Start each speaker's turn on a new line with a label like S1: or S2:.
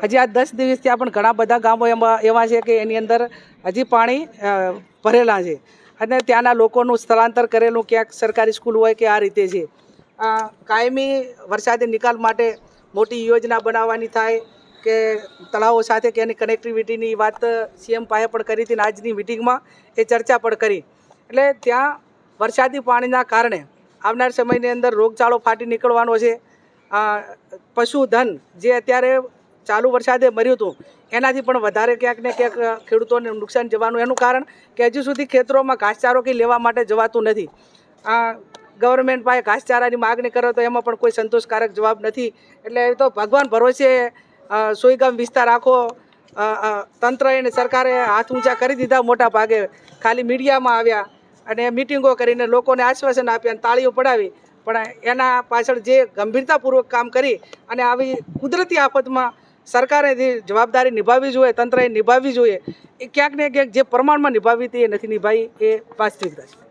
S1: હજી આ 10 દિવસથી પણ ઘણા બધા ગામો એવા છે કે એની અંદર હજી પાણી ભરેલા છે અને ત્યાંના લોકોનું સ્થળાંતર કરેલું ક્યાંક સરકારી સ્કૂલ હોય કે આ રીતે છે. કાયમી વરસાદી નિકાલ માટે મોટી યોજના બનાવવાની થાય કે તળાવો સાથે કે એની કનેક્ટિવિટીની વાત સીએમ પાસે પણ કરી હતી ને આજની મિટિંગમાં એ ચર્ચા પણ કરી. એટલે ત્યાં વરસાદી પાણીના કારણે આવનાર સમયની અંદર રોગચાળો ફાટી નીકળવાનો છે. પશુધન જે અત્યારે ચાલુ વરસાદે મર્યું હતું એનાથી પણ વધારે ક્યાંક ને ક્યાંક ખેડૂતોને નુકસાન જવાનું એનું કારણ કે હજુ સુધી ખેતરોમાં ઘાસચારો કંઈ લેવા માટે જવાતું નથી. ગવર્મેન્ટ પાસે ઘાસચારાની માગણી કરો તો એમાં પણ કોઈ સંતોષકારક જવાબ નથી. એટલે એ તો ભગવાન ભરોસે સોયગામ વિસ્તાર આખો તંત્ર અને સરકારે હાથ ઊંચા કરી દીધા. મોટા ભાગે ખાલી મીડિયામાં આવ્યા અને મિટિંગો કરીને લોકોને આશ્વાસન આપ્યા અને તાળીઓ પડાવી, પણ એના પાછળ જે ગંભીરતાપૂર્વક કામ કરી અને આવી કુદરતી આફતમાં સરકારે જે જવાબદારી નિભાવવી જોઈએ, તંત્રએ નિભાવવી જોઈએ, એ ક્યાંક ને ક્યાંક જે પ્રમાણમાં નિભાવવી હતી એ નથી નિભાવી, એ વાસ્તવિકતા છે.